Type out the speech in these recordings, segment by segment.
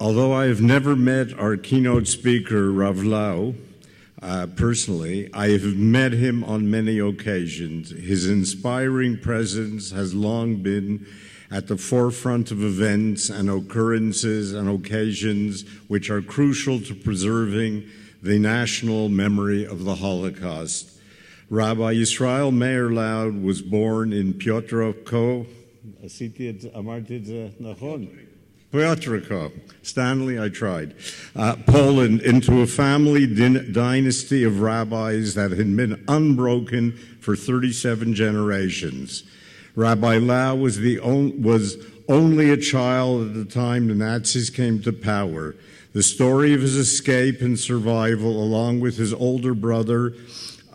Although I have never met our keynote speaker, Rabbi Lau, personally, I have met him on many occasions. His inspiring presence has long been at the forefront of events and occurrences and occasions which are crucial to preserving the national memory of the Holocaust. Rabbi Yisrael Meir Lau was born in Piotrków, Stanley, I tried, Poland, into a family dynasty of rabbis that had been unbroken for 37 generations. Rabbi Lau was only a child at the time the Nazis came to power. The story of his escape and survival, along with his older brother,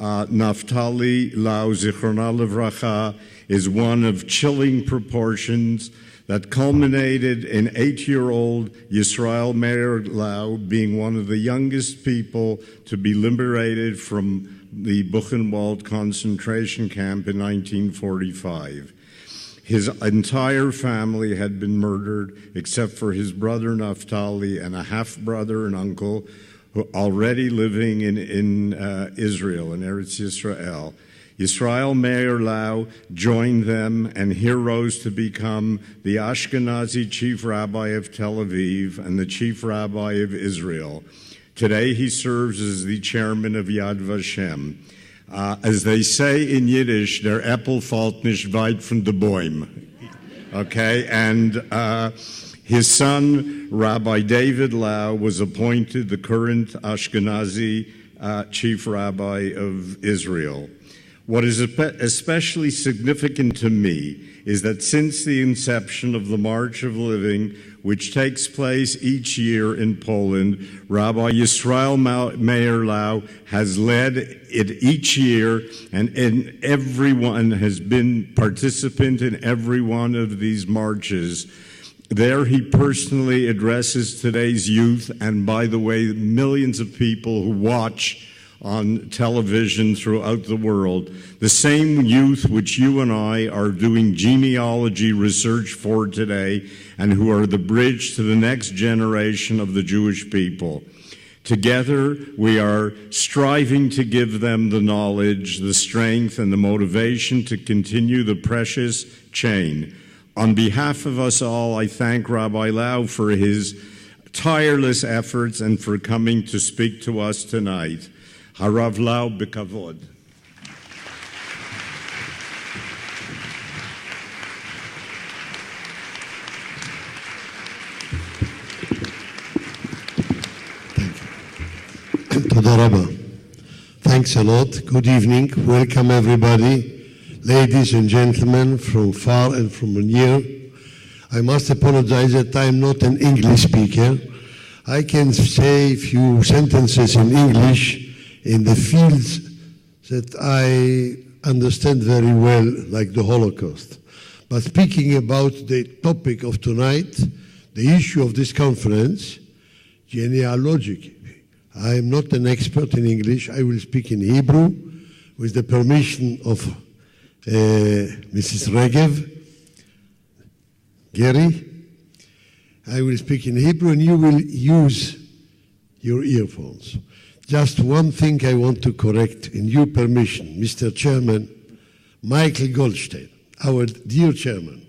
Naftali Lau, Zichronah Livracha, is one of chilling proportions that culminated in 8-year-old Yisrael Meir Lau being one of the youngest people to be liberated from the Buchenwald concentration camp in 1945. His entire family had been murdered except for his brother Naftali and a half-brother and uncle who already living in Israel, in Eretz Yisrael. Yisrael Meir Lau joined them and here rose to become the Ashkenazi chief rabbi of Tel Aviv and the chief rabbi of Israel. Today he serves as the chairman of Yad Vashem. As they say in Yiddish, der Äppel fällt nicht weit von de Bäum. Okay, and his son, Rabbi David Lau, was appointed the current Ashkenazi chief rabbi of Israel. What is especially significant to me is that since the inception of the March of Living, which takes place each year in Poland, Rabbi Yisrael Meir Lau has led it each year, and everyone has been participant in every one of these marches. There he personally addresses today's youth, and by the way, millions of people who watch on television throughout the world, the same youth which you and I are doing genealogy research for today and who are the bridge to the next generation of the Jewish people. Together, we are striving to give them the knowledge, the strength, and the motivation to continue the precious chain. On behalf of us all, I thank Rabbi Lau for his tireless efforts and for coming to speak to us tonight. Harav Lau b'kavod. Toda Rabba. Thanks a lot. Good evening. Welcome everybody, ladies and gentlemen from far and from near. I must apologize that I am not an English speaker. I can say a few sentences in English in the fields that I understand very well, like the Holocaust. But speaking about the topic of tonight, the issue of this conference, genealogy. I am not an expert in English. I will speak in Hebrew with the permission of Mrs. Gary. I will speak in Hebrew and you will use your earphones. Just one thing I want to correct, in your permission, Mr. Chairman, Michael Goldstein, our dear chairman.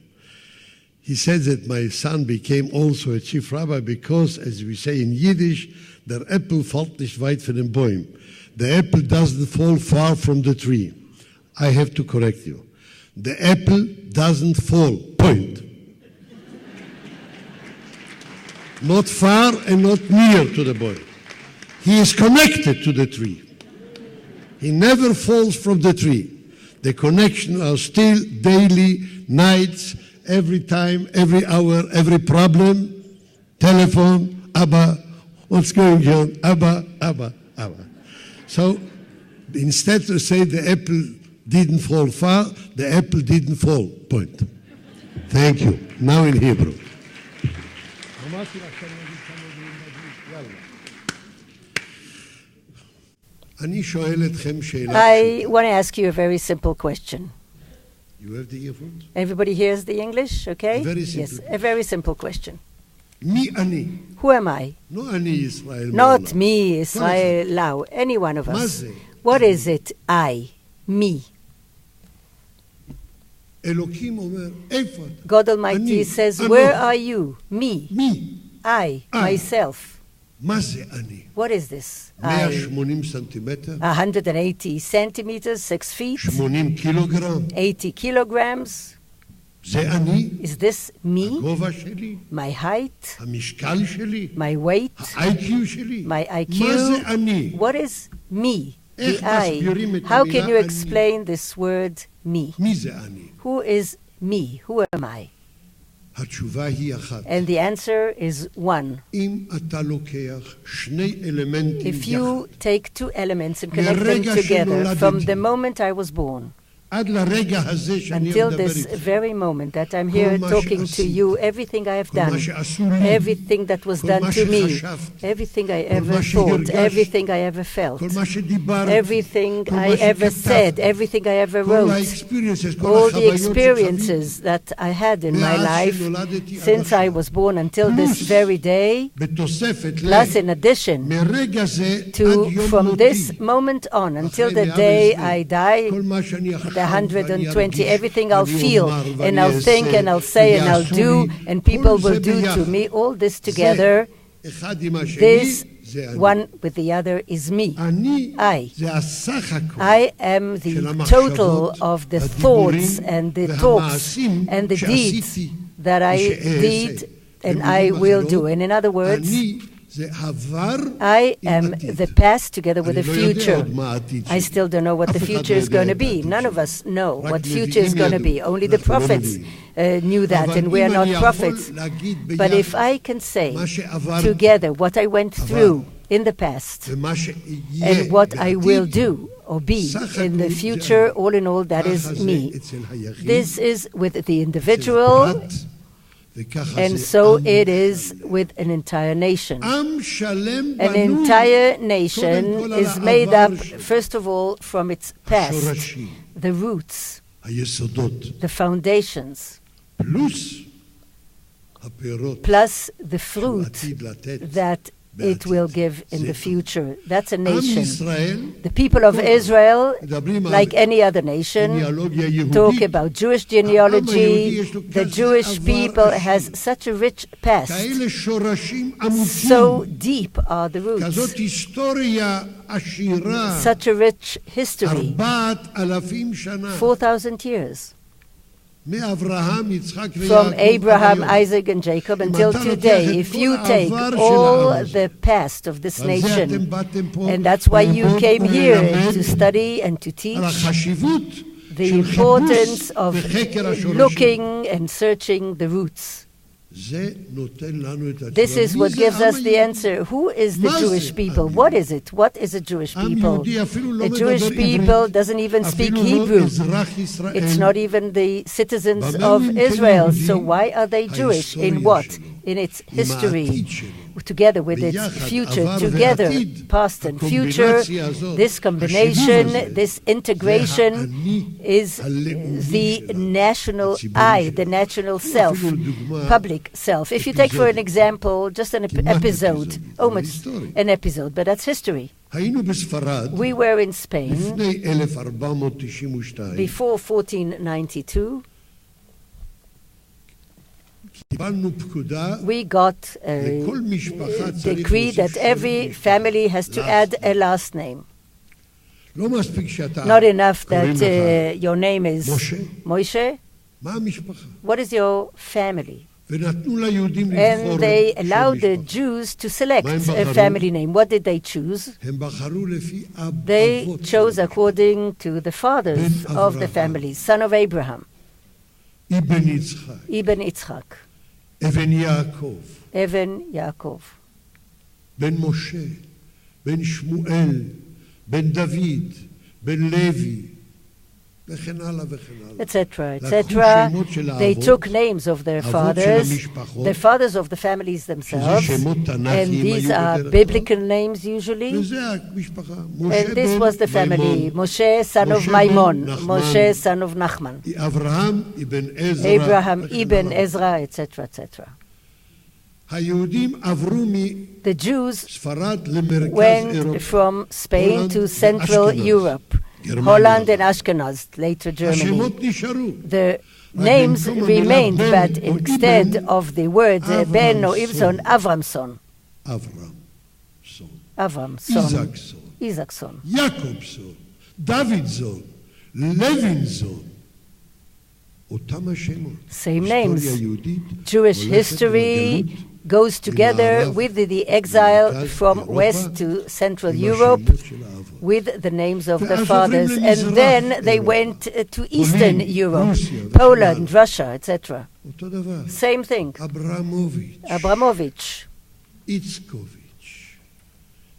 He said that my son became also a chief rabbi because, as we say in Yiddish, der Äppel fällt nicht weit von dem Baum. The apple doesn't fall far from the tree. I have to correct you. The apple doesn't fall, point. Not far and not near to the boy. He is connected to the tree. He never falls from the tree. The connections are still daily, nights, every time, every hour, every problem. Telephone, Abba, what's going on? Abba, Abba, Abba. So instead to say the apple didn't fall far, the apple didn't fall, point. Thank you. Now in Hebrew. I want to ask you a very simple question. You have the earphones? Everybody hears the English, okay? Very simple. Yes, a very simple question. מי אני? Who am I? לא אני ישראל Not מעולם. me, Israel Lau, any one of מה us. זה? What is it? I, me. אלוקים אומר, איפה אתה? God Almighty אני, says, אנוכי. where are you? Me, מי? I, myself. מה זה אני? What is this? I, 180 סנטימטר? 180 centimeters, 6 feet, 80 קילוגרם? 80 kilograms. זה אני? Is this me? הגובה שלי? My height? המשקל שלי? My weight? ה-IQ שלי? My IQ? מה זה אני? What is me? The איך I. מסבירים את How can המילה you אני? explain this word me? מי זה אני? Who is me? Who am I? התשובה היא אחת. And the answer is one. אם אתה לוקח שני אלמנטים If יחד, you take two elements and connect them מרגע together from שנולדתי. the moment I was born עד לרגע הזה שאני until מדבר this איתך, very moment that I'm here מה talking to שעשיתי, you, everything I have כל מה done, שעשו לי, everything that was כל done מה to me, שחשבתי, everything I כל ever מה thought, שהרגשתי, everything I ever felt, כל מה שדיברתי, everything כל I מה ever said, שכתבתי, everything I ever כל wrote, ה-experiences, כל all the החוויות שחוויתי, experiences that I had in my מאז life שנולדתי עד since I עכשיו. was born until this פלוס, very day, בתוספת plus in addition מרגע זה עד to יום from מותי, this moment on until אחרי the day 120, I die, כל מה שאני אחשוב the 120, ואני everything I'll ואני feel אומר and ואני I'll think אעשה and I'll say and I'll ויעשו do לי, and people כל will זה do to ביחד. me, all this זה together, אחד עם השני, this זה אני. one with the other is me. אני I. זה הסך הכל I am של the המחשבות, total of the הדיבורים thoughts and the talks והמעשים and the deeds שעשיתי that I ושאעשה. did and I במילים will אחרות, do. And in other words, אני זה עבר I עם am עתיד. the past together with אני the לא יודע future. עוד מה העתיד I שלי. still don't know what the אף אחד future לא is יודע going to את be. העתיד None of שלי. us know רק what future is נביאים going to be. ידעו. Only the אנחנו לא prophets נביאים. knew that, אבל and we אם are not אני יכול prophets. להגיד But ביחד if I can say מה שעברתי together what I went through in the past ומה שיהיה and what I will בעתיד, do or be סך in the הכל future, זה all in all, that ככה is זה me. אצל היחיד, This is with the אצל individual, הפרט, וככה and זה so עם it is שלם. with an entire nation. עם שלם An בנוי entire קודם nation כל על is made up, העבר שלו. first of all, from its past, השורשים, the roots, היסודות, the foundations, פלוס הפירות plus the שהוא fruit עתיד לתת. that it will give in זה the future. That's a עם nation. ישראל, The people of Israel, מדברים על like any other nation, גניאולוגיה יהודית, talk about Jewish genealogy. The Jewish people has such a rich past. כאלה שורשים עמוקים, So deep are the כזאת roots. היסטוריה עשירה, Such a rich history. 4,000 שנה, 4,000 years. מאברהם, יצחק From ויעקב, Abraham, עד היום. Isaac, and Jacob until אתה לוקח today. את If כל you take העבר של all העם הזה, the past of this ועל זה אתם nation, באתם פה and that's why you ללמוד came here וללמד to study and to על teach החשיבות the של importance חיפוש of וחקר השורשים. looking and searching the roots. זה נותן לנו את התשובה. This is מי what זה gives העם us the היהודי? answer. Who is the מה Jewish זה people? עם What יהודי? is it? What is a Jewish עם people? יהודי אפילו לא A מדבר Jewish people עברית, doesn't even speak אפילו לא Hebrew. אזרח ישראל. It's not even the citizens במה of הם Israel. כיהודים? So why are they Jewish? In ההיסטוריה what? שלו. In its עם history, העתיד שלו. together with its ביחד, future, עבר together, ועתיד. past and future. הקומבינציה הזאת, This combination, השילוב הזה, this integration זה האני is הלאומי the שלנו, national הציבורי I, the שלנו. national self, אפילו דוגמה, public self. If you take for an example, just an כמעט episode, אפיזוד, אבל almost היסטורי. an episode, but that's history. היינו בספרד We were in Spain לפני 1492, before 1492. קיבלנו פקודה We got a לכל משפחה צריך decree להוסיף that every שם family has to last add a last name. לא מספיק שאתה Not enough קוראים that לך your name is משה. Moshe. מה המשפחה? What is your family? ונתנו ליהודים לבחור And they שם allowed the משפחה. Jews to select מה הם a בחרו? family name. What did they choose? הם בחרו לפי They אבות. chose according to the fathers Ben of the Avraham. family, son of Abraham, אבן יצחק, Ibn Yitzchak, אבן יעקב, Evan Yaakov, בן משה, בן שמואל, בן דוד, בן לוי, וכן הלאה וכן הלאה. etc., לקחו etc. שמות של They האבות, took names of their אבות של fathers, המשפחות, the fathers of the families שזה themselves, שמות and תנ"כיים these היו are בדרך biblical names usually. וזה המשפחה. משה And this בן was the family, מימון, Moshe, son of Moshe ben Maimon, Nachman. Moshe, son of Nachman, אברהם אבן עזרא, Abraham, וכן Ibn הלאה. Ezra, etc., etc. The Jews went from Spain to Central Europe, Holland and Ashkenaz, later Germany. The names remained, but instead of the words Ben or Ibson, Avramson. Avramson. Isaacson. Jacobson. Davidson. Levinson. Same names. Jewish history goes together with the exile from West to Central Europe with the names of the fathers, and then they went to Eastern Europe, Poland, Russia, etc. Same thing. Abramovich, Itzkovich,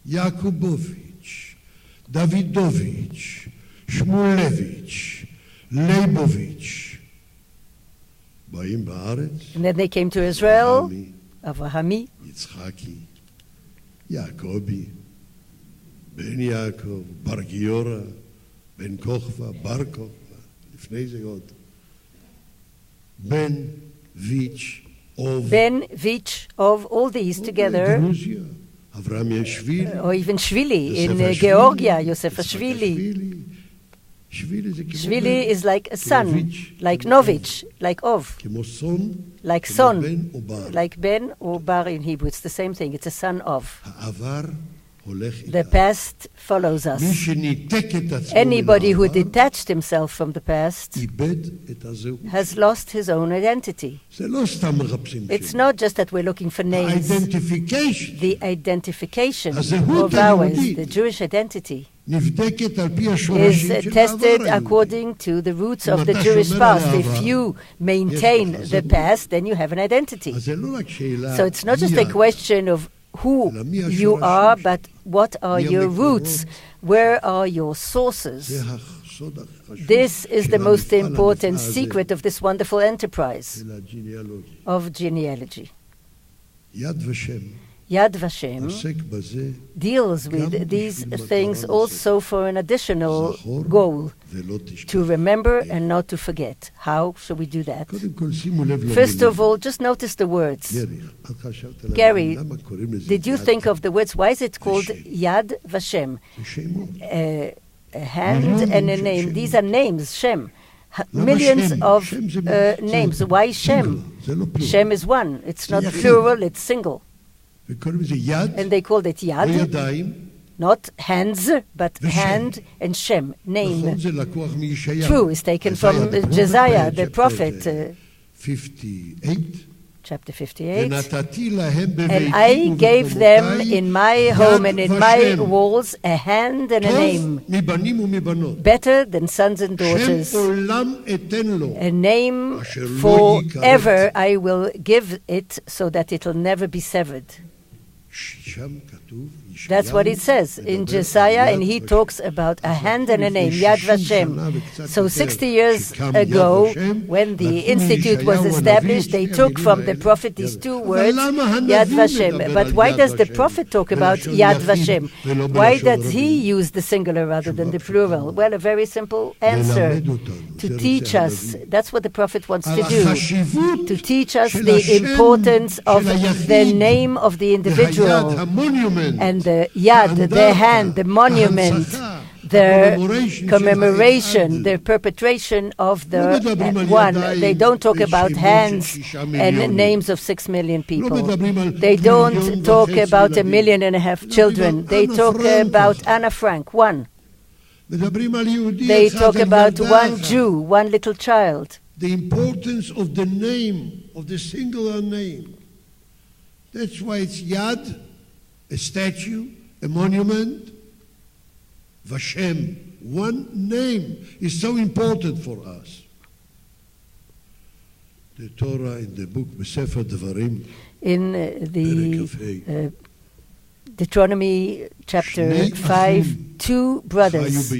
Yakubovich, Davidovich, Shmulevich, Leibovich. And then they came to Israel, Avrahami, Yitzchaki, Yacobi, Ben Yaakov, Bar Giora, Ben Kochva, Bar Kochva, לפני זה עוד. Ben Vich of all these together, Avraham Yeshvili, or even Shvili in Georgia, Yosef Shvili. Shvili is like a son, like Novich, like Ov, like son, like Ben or Bar in Hebrew. It's the same thing. It's a son of. The past follows us. Anybody who detached himself from the past has lost his own identity. It's not just that we're looking for names. The identification of ours, the Jewish identity, is tested according to the roots of the Jewish past. If you maintain the past, then you have an identity. So it's not just a question of who you are, but what are your roots? Where are your sources? This is the most important secret of this wonderful enterprise of genealogy. Yad Vashem deals with these things also for an additional goal, to remember and not to forget. How shall we do that? First of all, just notice the words. Gary, did you think of the words? Why is it called Yad Vashem? A hand and a name. These are names, Shem. Millions of names. Why Shem? Shem is one. It's not plural, it's single. And they called it Yad, not hands, but hand and Shem, name. True, is taken from Josiah, the prophet, chapter 58. And I gave them in my home and in my walls a hand and a name, better than sons and daughters. A name forever I will give it, so that it will never be severed. That's what it says in Josiah, and he talks about a hand and a name, Yad Vashem. So 60 years ago, when the institute was established, they took from the prophet these two words, Yad Vashem. But why does the prophet talk about Yad Vashem? Why does he use the singular rather than the plural? Well, a very simple answer. To teach us, that's what the prophet wants to do, to teach us the importance of the name of the individual, and the yad, the hand, the monument, the commemoration, the perpetration of the one. They don't talk about hands and names of 6 million people. They don't talk about 1.5 million children. They talk about Anna Frank, one. They talk about one Jew, one little child. The importance of the name, of the singular name. That's why it's Yad, a statue, a monument. Vashem, one name, is so important for us. The Torah in the book Sefer Devarim, in the Deuteronomy chapter 5, 2 brothers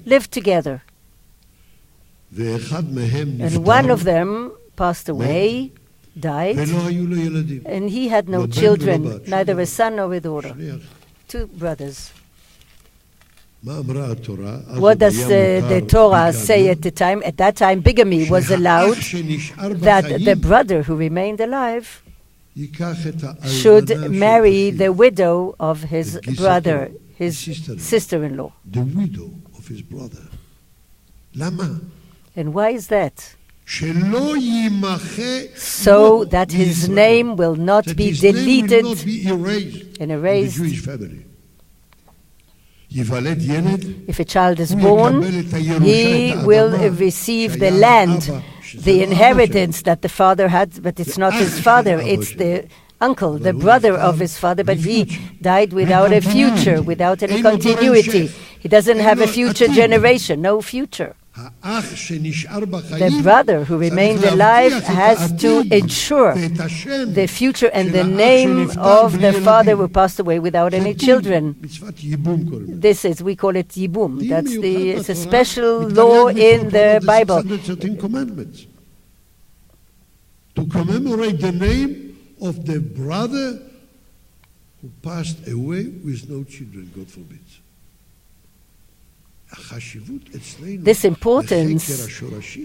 lived together. And one of them passed away, died, and he had no children, neither a son nor a daughter. 2 brothers. What does the Torah say at the time? At that time, bigamy was allowed, that the brother who remained alive should marry the widow of his brother, his sister-in-law. The widow of his brother. Lama. And why is that? So that his name will not be deleted and erased. If a child is born, he will receive the land, the inheritance that the father had, but it's not his father, it's the uncle, the brother of his father, but he died without a future, without any continuity. He doesn't have a future generation, no future. The brother who remained alive has to ensure the future and the name of the father who passed away without any children. This is, we call it Yibum. It's a special law in the Bible. To commemorate the name of the brother who passed away with no children, God forbid. This importance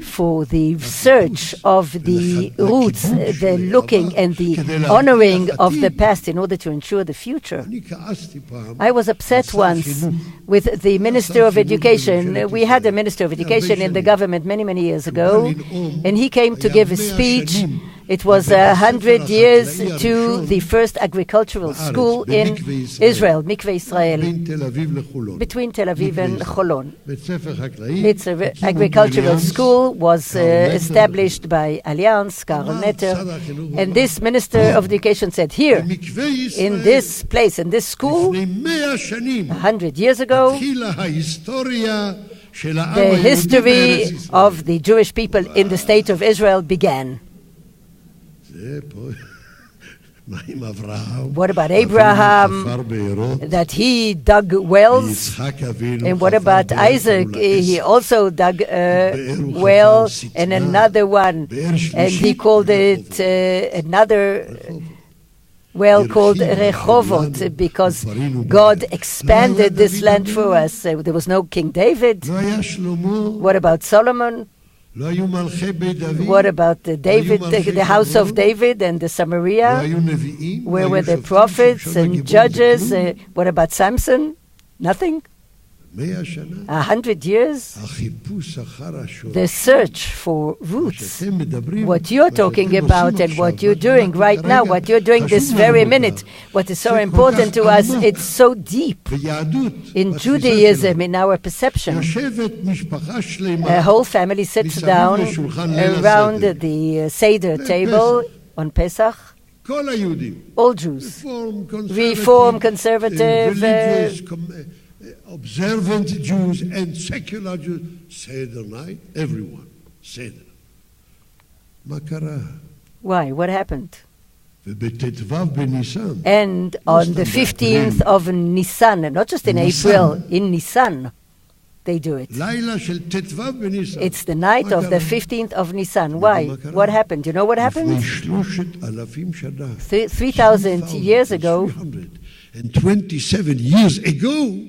for the search of the roots, the looking and the honoring of the past in order to ensure the future. I was upset once with the Minister of Education. We had a Minister of Education in the government many, many years ago, and he came to give a speech. It was 100 years to the first agricultural school in Israel, Mikveh Israel, between Tel Aviv and Cholon. Its agricultural school was established by Alliance, Karl Netter, and this Minister of Education said, here, in this place, in this school, 100 years ago, the history of the Jewish people in the state of Israel began. What about Abraham, that he dug wells? And what about Isaac? He also dug a well and another one. And he called it another well called Rehovot, because God expanded this land for us. There was no King David. What about Solomon? What about the house of David and the Samaria? Where were the prophets and judges? What about Samson? Nothing? 100 years? The search for roots. What you're talking about and what you're doing right now, what you're doing this very minute, what is so important to us, it's so deep in Judaism, in our perception. A whole family sits down around the Seder table on Pesach. All Jews, Reform, Conservative, observant Jews and secular Jews, Seder night, everyone, Seder. Makara. Why? What happened? And on the 15th of Nisan, not just in April, in Nisan, they do it. It's the night of the 15th of Nisan. Why? What happened? You know what happened? 3,000 years ago, and 27 years ago,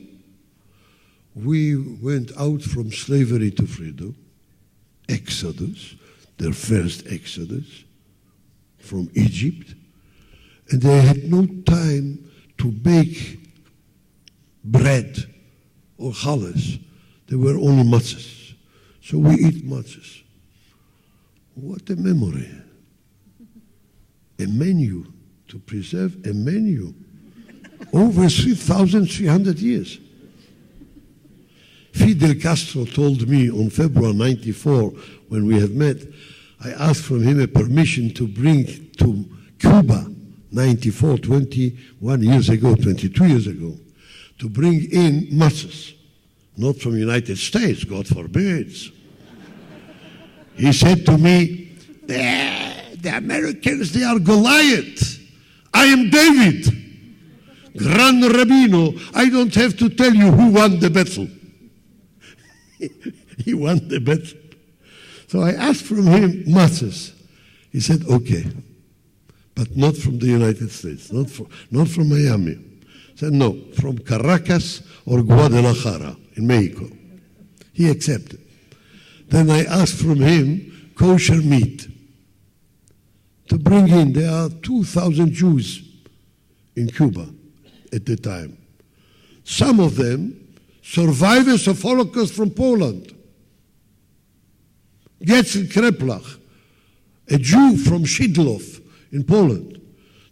we went out from slavery to freedom, Exodus, their first Exodus from Egypt, and they had no time to bake bread or challah. There were only matzahs. So we eat matzahs. What a memory. A menu, to preserve a menu. Over 3,300 years. Fidel Castro told me on February 94, when we have met, I asked from him a permission to bring to Cuba, 94, 21 years ago, 22 years ago, to bring in matzahs, not from the United States, God forbids. He said to me, the Americans, they are Goliath. I am David, Gran Rabbino. I don't have to tell you who won the battle. He won the battle. So I asked from him matzahs. He said, okay, but not from the United States, not from Miami. I said, no, from Caracas or Guadalajara in Mexico. He accepted. Then I asked from him kosher meat. to bring in. There are 2,000 Jews in Cuba at the time. Some of them survivors of Holocaust from Poland. Getzel Kreplach, a Jew from Szydłów in Poland,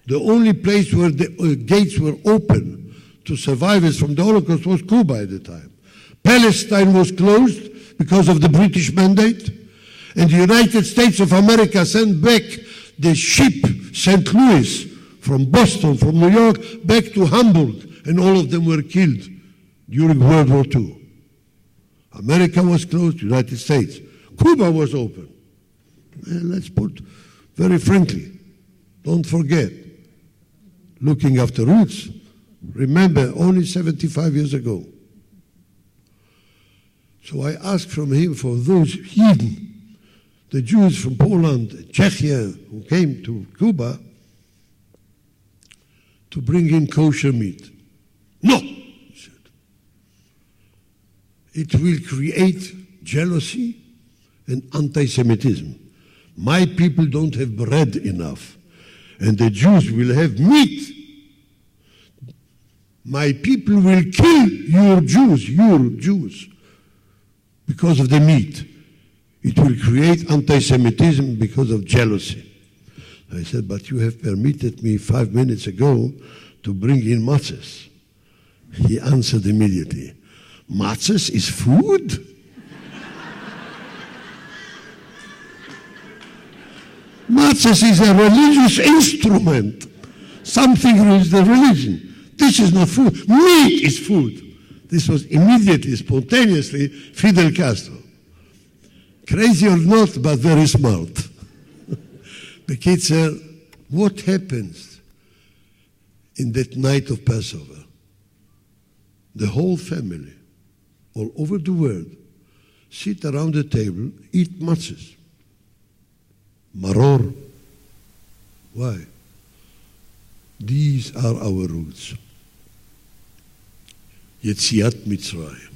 the only place where the gates were open to survivors from the Holocaust was Cuba at the time. Palestine was closed because of the British mandate, and the United States of America sent back the ship St. Louis from Boston, from New York, back to Hamburg, and all of them were killed during World War II. America was closed, United States. Cuba was open. And let's put very frankly, don't forget, looking after roots, remember only 75 years ago. So I asked from him for those heathen, the Jews from Poland, Czechia, who came to Cuba, to bring in kosher meat. No, he said. It will create jealousy and anti-Semitism. My people don't have bread enough, and the Jews will have meat. My people will kill your Jews, because of the meat. It will create anti-Semitism because of jealousy. I said, but you have permitted me 5 minutes ago to bring in matzahs. He answered immediately, matzahs is food? Matzahs is a religious instrument. Something is the religion. This is not food. Meat is food. This was immediately, spontaneously, Fidel Castro. Crazy or not, but very smart. The kids said, what happens in that night of Passover? The whole family, all over the world, sit around the table, eat matzahs. Maror. Why? These are our roots. Yetziat Mitzrayim.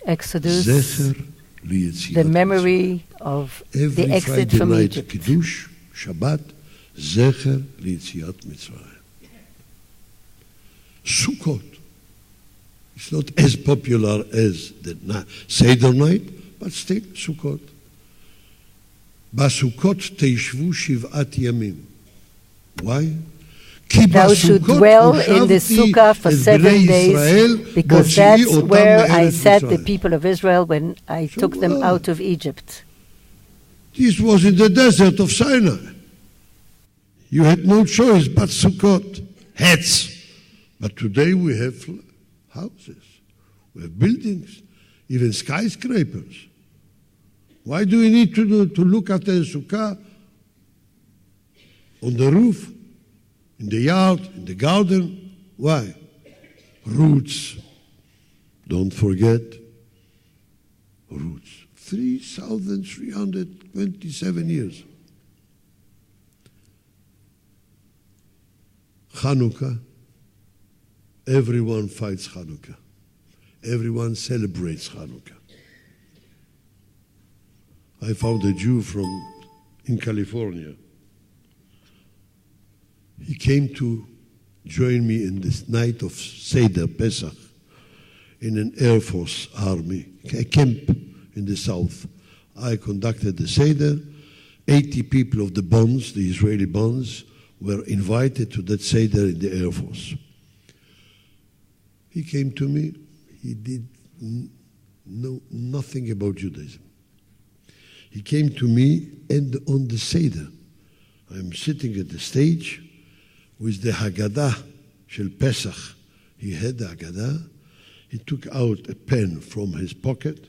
Exodus, Zecher liyetziat the memory of the exit from Egypt. Kiddush, Shabbat, Zecher liyetziat Mitzrayim. Sukkot. It's not as popular as the Seder night, but still Sukkot. Basukot teishvu shiv'at yamim. Why? Thou should dwell in the sukkah for 7 days, because that's where I set the people of Israel when I took them out of Egypt. This was in the desert of Sinai. You had no choice but Sukkot, hats. But today we have houses, we have buildings, even skyscrapers. Why do we need to look at the sukkah on the roof, in the yard, in the garden? Why? Roots. Don't forget, roots. 3,327 years. Hanukkah. Everyone fights Hanukkah. Everyone celebrates Hanukkah. I found a Jew in California. He came to join me in this night of Seder, Pesach, in an Air Force Army, a camp in the south. I conducted the Seder. 80 people of the bonds, the Israeli bonds, were invited to that Seder in the Air Force. He came to me. He did know nothing about Judaism. He came to me, and on the Seder, I'm sitting at the stage with the Haggadah Shel Pesach. He had the Haggadah. He took out a pen from his pocket.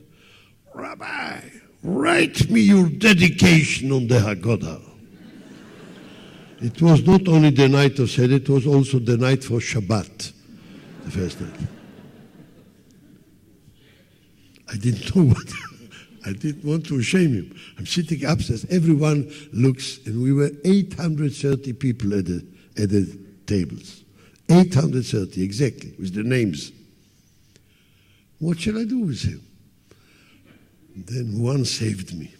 Rabbi, write me your dedication on the Haggadah. It was not only the night of Seder, it was also the night for Shabbat, the first night. I didn't know what. I didn't want to shame him. I'm sitting upstairs. Everyone looks, and we were 830 people at the tables. 830, exactly, with the names. What shall I do with him? Then one saved me.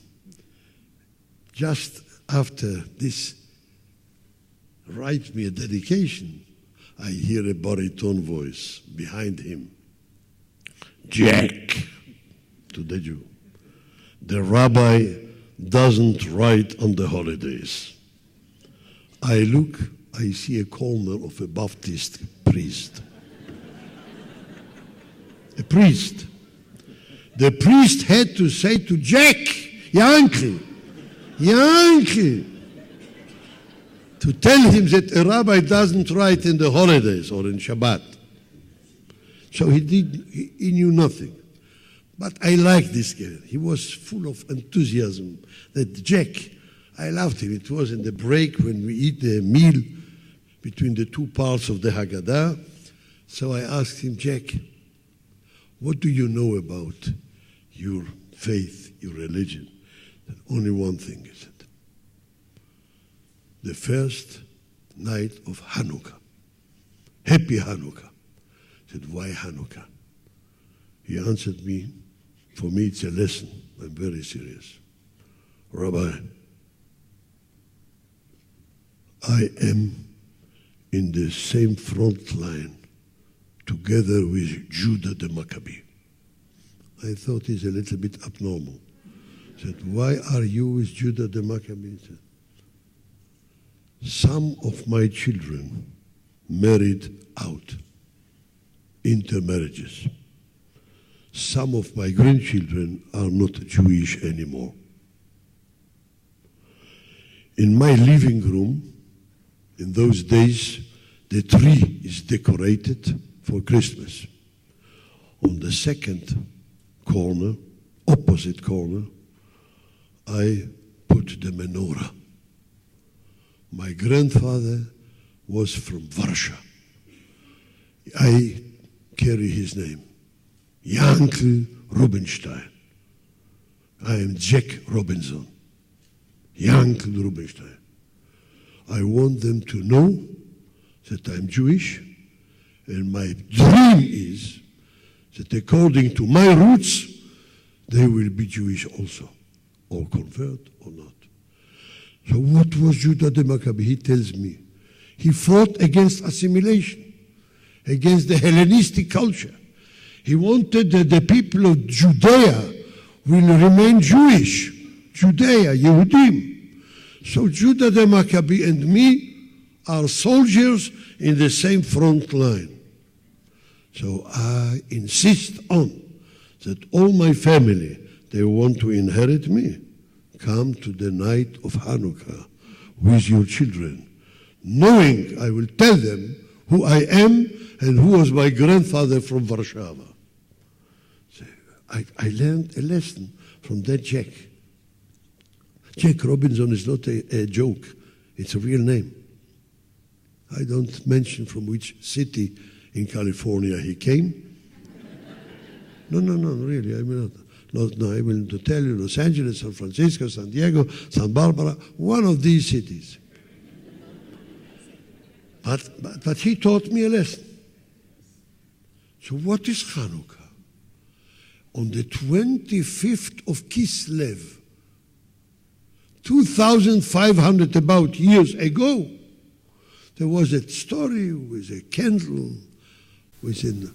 Just after this write me a dedication, I hear a baritone voice behind him. Jack, to the Jew, the rabbi doesn't write on the holidays. I look, I see a corner of a Baptist priest. A priest. The priest had to say to Jack, Yankee, to tell him that a rabbi doesn't write in the holidays or in Shabbat. So he knew nothing. But I liked this guy. He was full of enthusiasm. That Jack, I loved him. It was in the break when we eat the meal between the two parts of the Haggadah. So I asked him, Jack, what do you know about your faith, your religion? And only one thing, he said. The first night of Hanukkah. Happy Hanukkah. I said, why Hanukkah? He answered me, for me it's a lesson. I'm very serious. Rabbi, I am in the same front line together with Judah the Maccabee. I thought he's a little bit abnormal. I said, why are you with Judah the Maccabee? He said, some of my children married out, intermarriages. Some of my grandchildren are not Jewish anymore. In my living room, in those days, the tree is decorated for Christmas. On the second corner, opposite corner, I put the menorah. My grandfather was from Warsaw. I carry his name, Yankel Rubinstein. I am Jack Robinson, Yankel Rubinstein. I want them to know that I'm Jewish, and my dream is that according to my roots, they will be Jewish also, or convert or not. So what was Judah the Maccabee? He tells me. He fought against assimilation, against the Hellenistic culture. He wanted that the people of Judea will remain Jewish, Judea, Yehudim. So Judah the Maccabee and me are soldiers in the same front line. So I insist on that all my family, they want to inherit me. Come to the night of Hanukkah with your children, knowing I will tell them who I am and who was my grandfather from Warsaw. So I learned a lesson from that Jack. Jack Robinson is not a joke. It's a real name. I don't mention from which city in California he came. No, really, I mean not. No, I will tell you Los Angeles, San Francisco, San Diego, San Barbara, one of these cities. But he taught me a lesson. So what is Hanukkah? On the 25th of Kislev, 2,500 about years ago, there was a story with a candle, with a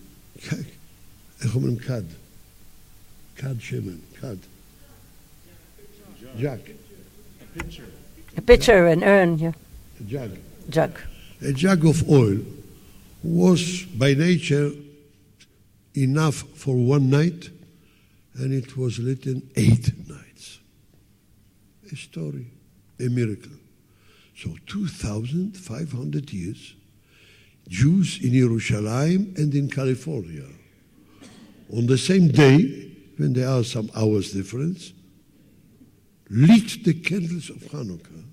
jug. A pitcher, an urn, yeah. A jug. Jug. A jug of oil was by nature enough for one night, and it was lit in 8 nights. A story, a miracle. So 2,500 years, Jews in Jerusalem and in California, on the same day, when there are some hours difference, lit the candles of Hanukkah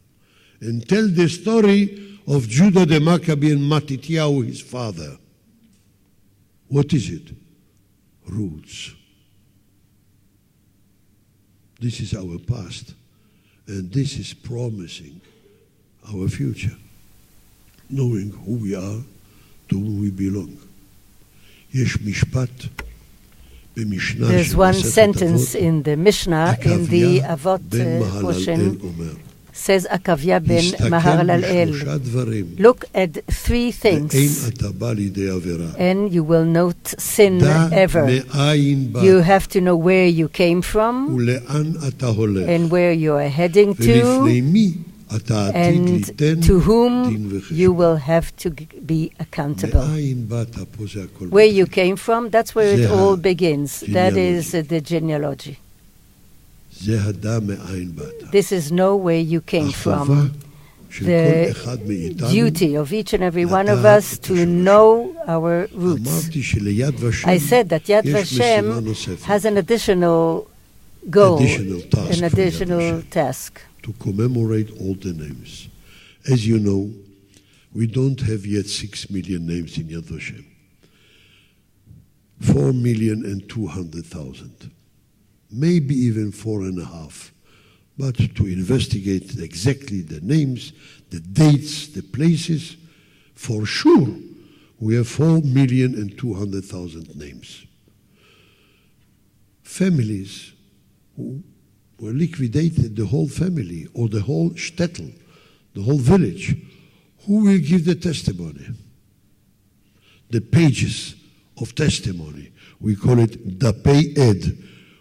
and tell the story of Judah the Maccabee and Matityahu, his father. What is it? Roots. This is our past, and this is promising our future, knowing who we are, to whom we belong. Yesh mishpat. There's one sentence in the Mishnah, in the Avot portion, Says Akavya ben Mahalalel, look at three things, and you will not sin ever. You have to know where you came from and where you are heading to, and to whom you will have to be accountable. Where you came from, that's where it all begins. That is the genealogy. This is know where you came from. The duty of each and every one of us to know our roots. I said that Yad Vashem has an additional goal, an additional task. To commemorate all the names. As you know, we don't have yet 6 million names in Yad Vashem. 4,200,000. Maybe even 4.5. But to investigate exactly the names, the dates, the places, for sure, we have 4,200,000 names. Families who were liquidated, the whole family, or the whole shtetl, the whole village. Who will give the testimony? The pages of testimony. We call it Dapei Ed,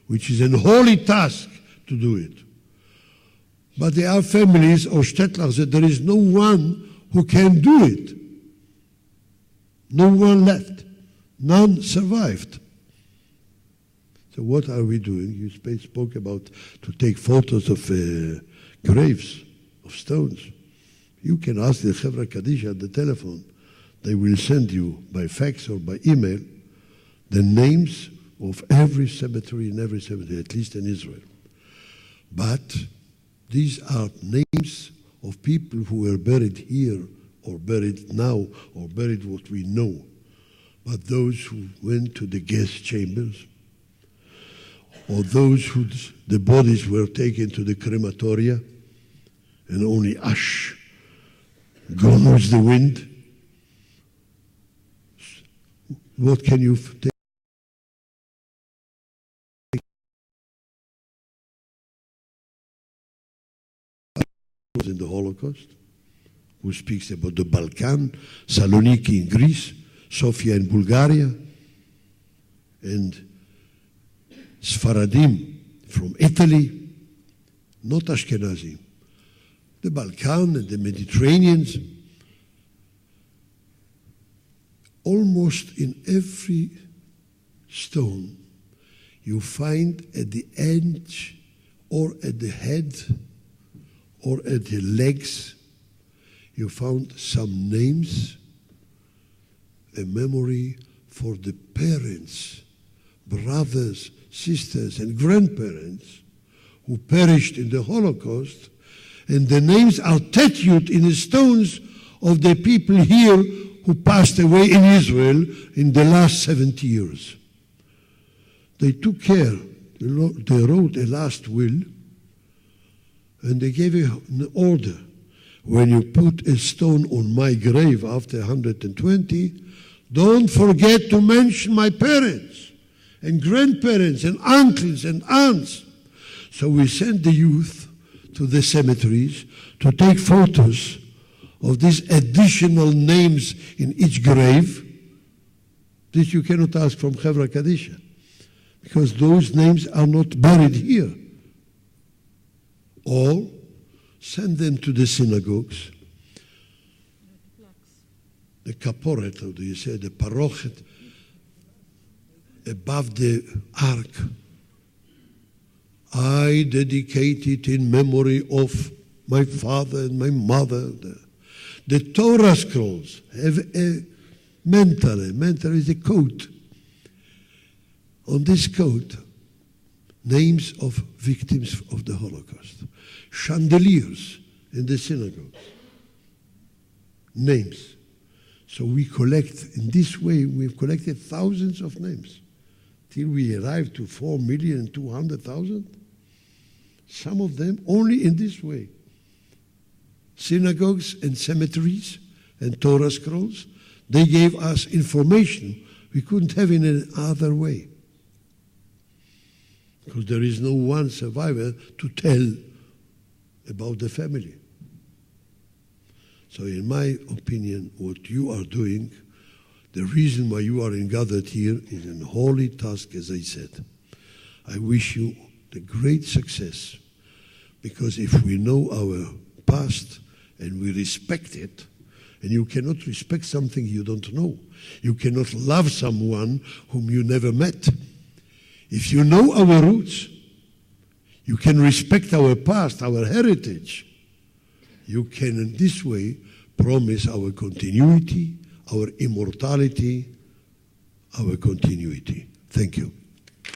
which is an holy task to do it. But there are families or shtetlers that there is no one who can do it. No one left. None survived. So what are we doing? You spoke about to take photos of graves, of stones. You can ask the Chevra Kadisha at the telephone. They will send you by fax or by email the names of every cemetery, in every cemetery, at least in Israel. But these are names of people who were buried here, or buried now, or buried what we know. But those who went to the gas chambers, or those whose the bodies were taken to the crematoria, and only ash gone with the wind. What can you take? In the Holocaust, who speaks about the Balkan, Saloniki in Greece, Sofia in Bulgaria, and Sfaradim from Italy, not Ashkenazi, the Balkan and the Mediterraneans. Almost in every stone you find at the edge or at the head or at the legs, you found some names, a memory for the parents, brothers, sisters, and grandparents who perished in the Holocaust, and the names are tattooed in the stones of the people here who passed away in Israel in the last 70 years. They took care, they wrote a last will, and they gave an order. When you put a stone on my grave after 120, don't forget to mention my parents and grandparents and uncles and aunts. So we sent the youth to the cemeteries to take photos of these additional names in each grave. This you cannot ask from Chevra Kadisha, because those names are not buried here. Or send them to the synagogues, the kaporet, how do you say, the parochet, above the ark. I dedicate it in memory of my father and my mother. The Torah scrolls have a mentale. Mentale is a coat. On this coat, names of victims of the Holocaust. Chandeliers in the synagogues. Names. So we collect, in this way, we've collected thousands of names till we arrived to 4,200,000. Some of them only in this way. Synagogues and cemeteries and Torah scrolls, they gave us information we couldn't have in any other way. Because there is no one survivor to tell about the family. So in my opinion, what you are doing, the reason why you are gathered here is a holy task, as I said. I wish you the great success, because if we know our past and we respect it, and you cannot respect something you don't know. You cannot love someone whom you never met. If you know our roots, you can respect our past, our heritage. You can in this way promise our continuity, our immortality, our continuity. Thank you.